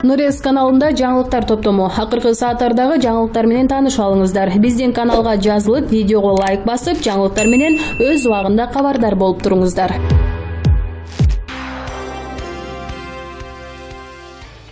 Нурес каналында жаңылыктар топтому. Акыркы сааттардагы жаңылыктар менен таанышып алыңыздар. Биздин каналга жазылып, видеого лайк басып, жаңылыктар менен өз убагында кабардар болуп туруңуздар.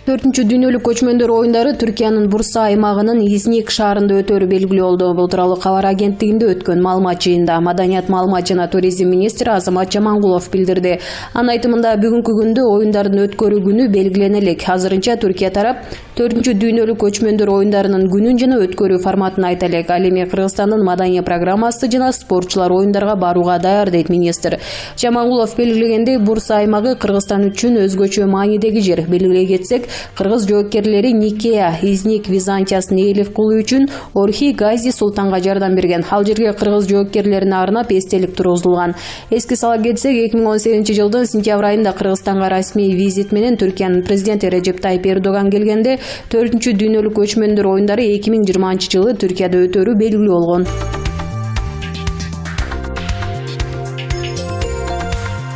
4-чү дүйнөлүк көчмөндөр оюндары Түркиянын Бурса аймагынын Изник шаарында өтөрү белгилүү болду. Бул тууралуу кабар агенттигинде өткөн маалымат жыйында Маданият маалымат жана туризм министри Азамат Жамангулов билдирди. Анын айтымында бүгүнкү күндө оюндардын өткөрүү күнү белгилене элек. Азырынча Түркия тарап 4-чү дүйнөлүк көчмөндөр оюндарынын күнүн жана өткөрүү форматын айта элек. Ал эми Кыргызстандын маданий программасы жана спортчулар оюндарга барууга даяр, дейт министр. Жамангулов белгилегендей, Бурса аймагы Кыргызстан үчүн өзгөчө маанидеги жер. Белгилей кетсек, кыргыз жоокерлери Никея, Изник Византиясын ээлик кылуу үчүн Орхи Гази Султанга жардам берген. Ал жерге кыргыз жоокерлерине арнап эстелик тургузулган. Эске сала кетсек, 2018-жылдын сентябрь айында Кыргызстанга расмий визит менен Түркиянын президенти Режеп Тайип Эрдоган келгенде 4-чү дүйнөлүк көчмөндөр оюндары 2020-жылы Түркияда өтөрү белгилүү болгон.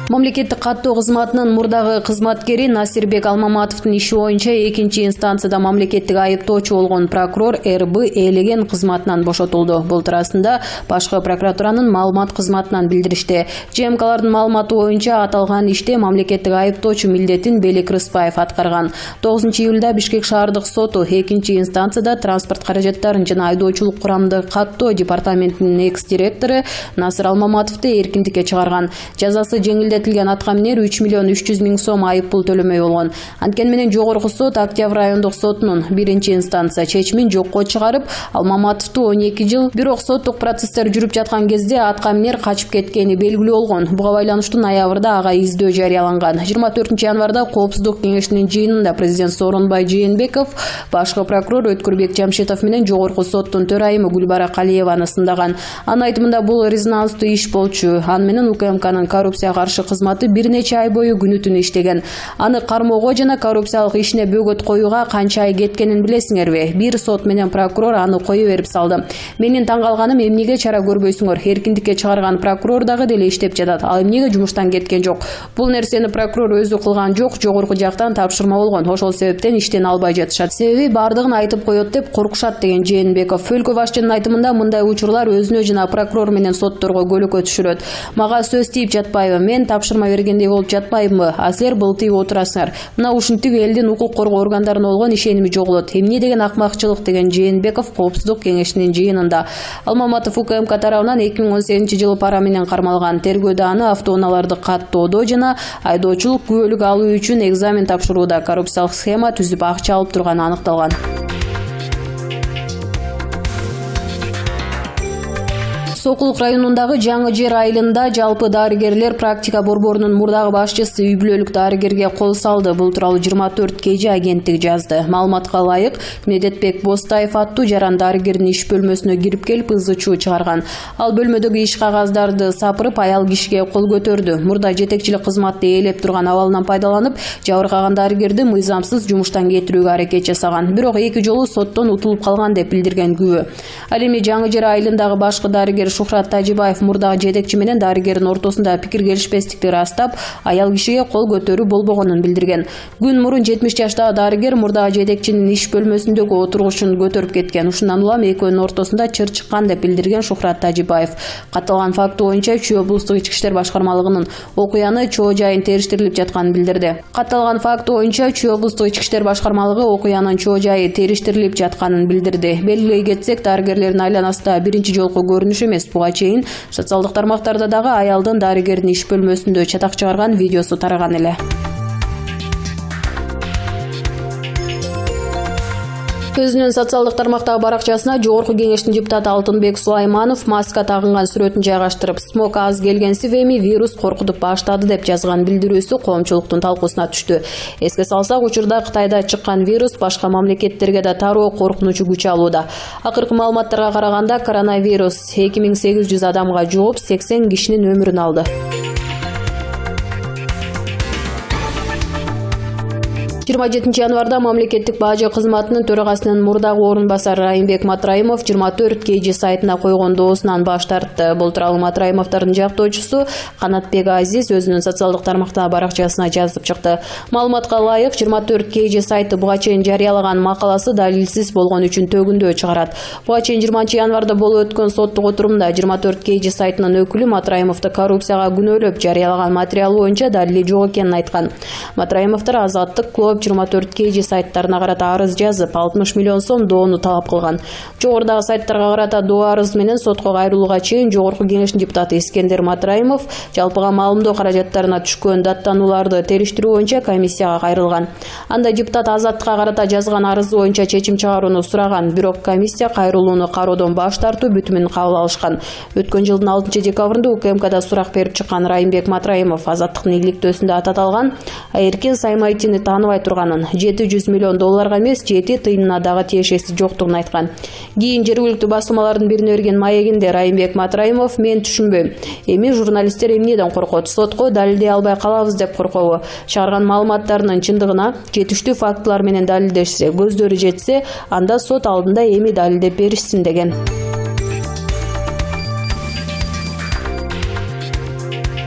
Мамлекеттик каттоо кызматынын мурдагы кызматкери Насирбек Алмаматовдун иши боюнча 2-чи инстанцияда мамлекеттик айыптоочу болгон прокурор РБ Элеген кызматынан бошотулду. Бул туурасында башкы прокуратуранын маалымат кызматынан билдиришти. ЖМКлардын маалыматы боюнча аталган иште мамлекеттик айыптоочу милдетин Белик Рыспаев аткарган. 9-июлда Бишкек шаардык соту 2-чи инстанцияда транспорт каражаттарын жана айдоочулук курамды каттоо департаментинин экс-директору Насыр Алмаматовду эркиндикке чыгарган. Жазасы жеңилдетилген аткаминер 3 миллион 300 миң сом айып пул төлөмөй болгон. Анткени менен жогорку сот Октябрь райондук сотунун 1-чи инстанция чечимин жокко чыгарып, Алмаматовду 12 жыл, бирок соттук процесстер жүрүп жаткан кезде аткаминер качып кеткени белгилүү болгон. Буга байланыштуу ноябрда ага издөө жарыяланган. 24 январда Коопсуздук кеңешинин жыйынында президент Сооронбай Жээнбеков, башкы прокурор Өткүрбек Жамшитов менен жогорку соттун төрайымы Гүлбара Калиеваны сындаган. Анын айтымында бул резонанстуу иш болчу. Аны менен УКМКнын коррупцияга каршы кызматы бир нече ай бою күнү-түнү иштеген. Аны кармоого жана коррупциялык ишине бөгөт коюуга канча ай кеткенин билесиңерби? Бир сот менен прокурор аны кое берип салды. Менин таң калганым, эмнеге чара көрбөйсүңөр? Эркиндикке чыгарган прокурор дагы деле иштеп жатат. Ал эмнеге жумуштан кеткен жок? Бул нерсени прокурор өзү кылган жок, жогорку жактан тапшырма болгон. Ошол себептен иштен албай жатышат. Себеби бардыгын айтып коет деп коркушат, деген Жээнбеков. Өлкө башчынын айтымында мындай учурлар өзүнө жана прокурор менен сотторго көлөкө түшүрөт. Мага сөз тийип жатпайбы? Мен тапшырма бергендей болуп жатпайбымы? А силер былтыйып отурасыңар. Мына ушинтип элдин укук коргоо органдарына болгон ишеними жоголот. Эмне деген акмакчылык, деген Жээнбеков Коопсуздук кеңешинин жыйынында. Алмаматов УКМК тарабынан 2018-жылы пара менен кармалган. Тергөөдө аны автоунааларды каттоодо жана айдоочулук күбөлүк алуу үчүн экзамен тапшырууда коррупциялык схема түзүп акча алып турганы аныкталган. Сокулук районундагы Жаңы Жер айылында жалпы дарыгерлер практика борборунун мурдагы башчысы үй бүлөлүк дарыгерге кол салды. Бул тууралуу 24 KG агенттиги жазды. Маалыматка ылайык, Медетбек Бостаев аттуу жаран дарыгердин иш бөлмөсүнө кирип келип ызы-чуу чыгарган. Ал бөлмөдөгү иш кагаздарды сапырып, аял кишиге кол көтөрдү. Мурда жетекчилик кызматты ээлеп турган абалынан пайдаланып, жабыркаган дарыгерди мыйзамсыз жумуштан кетирүүгө аракет жасаган. Бирок 2 жолу соттон утулуп калган деп билдирген күбө. Ал эми Жаңы Жер айылындагы башкы дарыгер Шухрат Тажибаев мурдагы жетекчи менен дарыгердин ортосунда пикир келишпестикти ырастап, аял кишиге кол көтөрүү болбогонун билдирген. Күн мурун 70 жаштагы дарыгер мурдагы жетекчинин иш бөлмөсүндөгү отургучун көтөрүп кеткен. Ушундан улам экөөнүн ортосунда чыр чыккан деп билдирген Шухрат Тажибаев. Катталган факты боюнча Чүй облустук ички иштер башкармалыгынын окуяны чоо жайын териштирилип жатканын билдирди. Катталган факты боюнча Чүй облустук ички иштер башкармалыгы окуянын чоо жайы териштирилип жатканын билдирди. Белгилей кетсек, дарыгерлердин айланасында биринчи жолку көрүнүш эмес. Буга чейин социалдык тармактарда дагы аялдын дарыгердин иш бөлмөсүндө чатак чыгарган видеосу тараган эле. Өзүнүн социалдык тармактагы баракчасына жогорку кеңештин депутаты Алтынбек Сулайманов маска тагынган сүрөтүн жайгаштырып, смог аз келгенсип эми вирус коркутуп баштады деп жазган билдирүүсү коомчулуктун талкуусуна түштү. Эске салсак, учурда Кытайда чыккан вирус башка мамлекеттерге да тароо коркунучу күч алууда. Акыркы маалыматтарга караганда коронавирус 2800 адамга жугуп, 80 кишинин өмүрүн алды. 27 январда мамлекеттик бажы кызматынын төрагасынын мурдагы орун басары Райымбек Матраимов 24 KG сайтына койгон доосунан баш тартты. Бул тууралуу Матраимовдордун жактоочусу Канатбек Азиз өзүнүн социалдык тармактагы баракчасына жазып чыкты. Маалыматка ылайык 24 KG сайты буга чейин жарыялаган макаласы далилсиз болгон үчүн төгүндөө чыгарат. Буга чейин 20 январда болуп өткөн соттук отурумда 24 KG сайтынын өкүлү Матраимовду коррупцияга күнөөлөп жарыялаган материал боюнча далили жок экенин айткан. Матраимовдор Азаттык, Клуб 24 KG сайттарына карата арыз жазып 60 миллион сом доону талап кылган. Жогорудагы сайттарга карата доо арыз менен сотко кайрылууга чейин Жогорку Кеңештин депутаты Искендер Матраимов жалпыга маалымдоо каражаттарына түшкөн даттанууларды териштирүү боюнча комиссияга кайрылган. Анда депутат Азаттыкка карата жазган арызы боюнча чечим чыгарууну сураган, бирок комиссия кайрылууну кароодон баш тартуу бүтүмүн кабыл алышкан. Өткөн жылдын 6 декабрында УКМКда сурак берип чыккан Райымбек Матраимов Азаттыктын иликтөөсүндө ататалган Эркин Саймайтини тааныбай турганын, 700 миллион долларга эмес 7 тыйынына дагы тиешеси жоктугун айткан. Кийин жергиликтүү басылмалардын бирине берген маегинде Райымбек Матраимов мен түшүнбөйм. Эми журналисттер эмнеден коркот? Сотко далилдей албай калабыз деп коркобу? Чыгарган маалыматтарынын чындыгына жетиштүү фактылар менен далилдешсе, көздөрү жетсе, анда сот алдында эми далилдеп беришсин деген.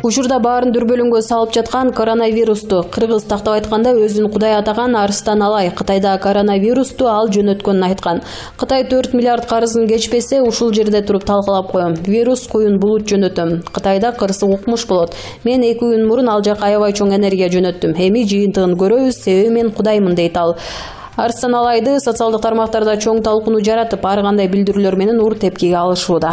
Учурда баарын дүрбөлүнгө салып жаткан коронавирусту кыргыз тактап айтканда өзүн Кудай атаган Арыстан Алай Кытайда коронавирусту ал жөнөткөнүн айткан. Кытай 4 миллиард карызын кечпесе, ушул жерде туруп талкалап коем. Вирус куюн булут жөнөтөм. Кытайда кырсык укмуш болот. Мен 2 күн мурун ал жака аябай чоң энергия жөнөттүм. Эми жыйынтыгын көрөбүз, себеби мен Кудаймын дейт ал. Арыстан Алайды социалдык тармактарда чоң талкууну жаратып, ар кандай билдирүүлөр менен ур тепкиге алышууда.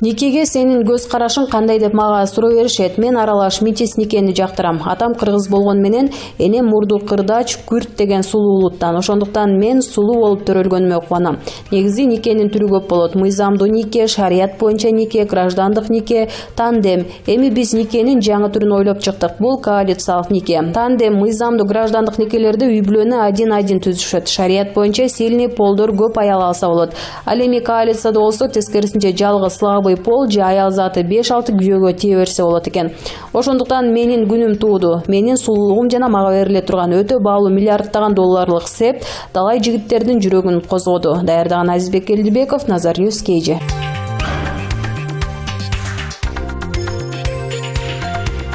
Никеге сенин көз карашың кандай деп мага суроо беришет. Мен аралаш митис никени жактырам. Атам кыргыз болгон менен энем мурду кырдач, күрт деген сулуу улуттан. Ошондуктан мен сулуу болуп төрөлгөнүмө кубанам. Негизи никенин түрү көп болот. Мыйзамдуу нике, шарият боюнча нике, граждандык нике, тандем. Эми биз никенин жаңы түрүн ойлоп чыктык. Бул коалициялык нике. Тандем, мыйзамдуу граждандык никелерде үй бүлөнү один-один түзүшөт. Шарият боюнча сильный полдор көп аял алса болот. Ал эми коалицияда болсо тескерисинче жалгыз пол же аял заты 5-6 күйөөгө тие берсе болот экен. Ошондуктан менин күнүм тууду. Менин сулуулугум жана мага бериле турган өтө баалуу миллиарддаган долларлык сеп далай жигиттердин жүрөгүн козгоду. Даярдаган Азизбек Элдибеков, Nazar News KG.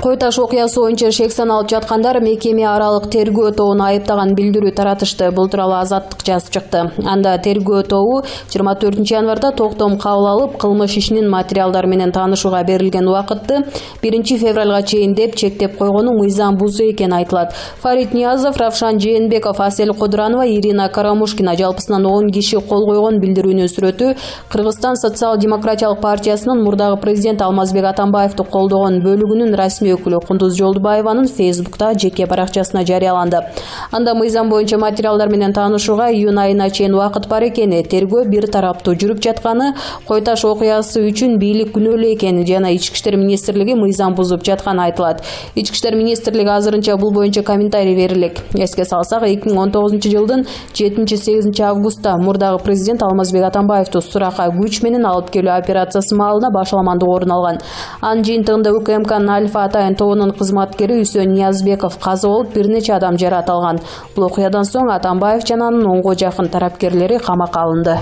Кой Таш окуясы боюнча шек саналып жаткандар мекеме аралык тергөө тобуна айыптаган билдирүү таратышты. Бул тууралуу Азаттык жазып чыкты. Анда тергөө тобу 24 январда токтом кабыл алып, кылмыш ишинин материалдары менен таанышууга берилген убакытты 1 февралга чейин деп чектеп койгону мыйзам бузуу экени айтылат. Фарид Ниязов, Равшан Жээнбеков, Асель Кудуранова, Ирина Карамушкина жалпысынан 10 киши кол койгон билдирүүнүн сүрөтү Кыргызстан социал-демократиялык партиясынын мурдагы президент Алмазбек Атамбаевди колдогон бөлүгүнүн расмий өкүлү Кундуз Жолдубаеванын Фейсбукта жеке баракчасына жарыяланды. Анда мыйзам боюнча материалдар менен таанышууга июнь айына чейин убакыт бар экени, тергөө бир тараптуу жүрүп жатканы, Кой Таш окуясы үчүн бийлик күнөөлүү экени жана Ички иштер министрлиги мыйзам бузуп жатканы айтылат. Ички иштер министрлиги азырынча бул боюнча комментарий берилек. Эске салсак, 2019 жылдын 7-8 августта мурдагы президент Алмазбек Атамбаевди суракка күч менен алып келүү операциясы маалына башаламандык орун алган. Анын жыйынтыгында УКМКнын Альфа тобунун кызматкери Үсөн Ниязбеков каза болуп, бир нече адам жаракат алган. Бул окуядан соң Атамбаев жана анын 10 жакын тарапкерлери камакка алынды.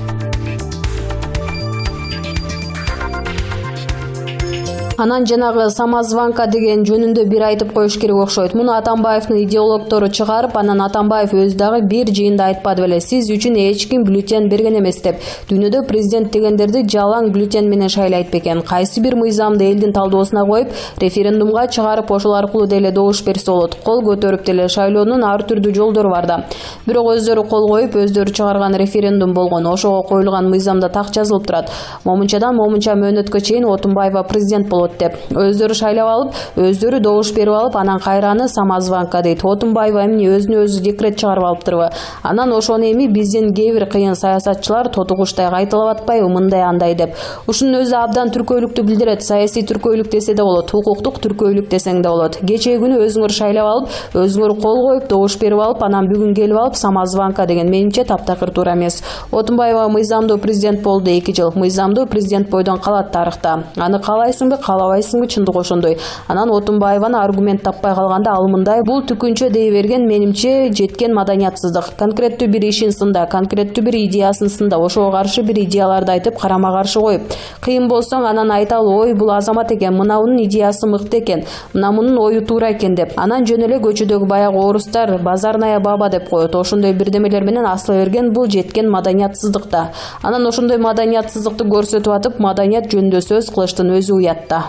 Анан жанагы самозванка деген жөнүндө бир айтып коюш керек окшойт. Муну Атамбаевдин идеологтору чыгарып, анан Атамбаев өзү дагы бир жыйында айтпады беле: сиз үчүн эч ким бюллетень берген эмес деп. Дүйнөдө президент дегендерди жалаң бюллетень менен шайлайт бекен. Кайсы бир мыйзамды элдин талдоосуна коюп, референдумга чыгарып, ошол аркылуу деле добуш берсе болот. Кол көтөрүп деле шайлоонун ар түрдүү жолдору бар да. Бирок өздөрү кол коюп, өздөрү чыгарган референдум болгон. Ошого коюлган мыйзамда так жазылып турат: момунчадан момунча мөөнөткө чейин Отунбаева президент болот деп. Өздөрү шайлап алып, өздөрү добуш берип алып, анан кайраны самозванка дейт. Отунбаева эмне өзүнө өзү декрет чыгарып алыптырбы? Анан ошону эми биздин кээ бир кыйын саясатчылар тотугуштай кайталап атпайбы, мындай андай деп. Ушунун өзү абдан түркөйлүктү билдирет. Саясий түркөйлүк десе да болот, укуктук түркөйлүк десең да болот. Кечээ күнү өзүңөр шайлап алып, өзүңөр кол коюп, добуш берип алып, анан бүгүн келип алып самозванка деген менимче таптакыр туура эмес. Отунбаева мыйзамдуу президент болду 2 жыл. Мыйзамдуу президент бойдон калат тарыхта. Аны каалайсыңбы, албайсыңбы, чындык ошондой. Анан Отунбаеваны аргумент таппай калганда ал мындай: бул түкүнчө дей берген менимче жеткен маданиятсыздык. Конкреттүү бир ишин сында, конкреттүү бир идеясын сында, ошого каршы бир идеяларды айтып, карама каршы коюп, кыйын болсоң анан айталы: ой, бул азамат экен, мынанын идеясы мыкты экен, мунун ою туура экен деп. Анан жөн эле көчөдөгү баягы орустар базарная баба деп коет. Ошондой бирдемелер менен асыла берген бул жеткен маданиятсыздыкта. Анан ошондой маданиятсыздыкты көрсөтүп атып, маданият жөнүндө сөз кылыштын өзү уятта.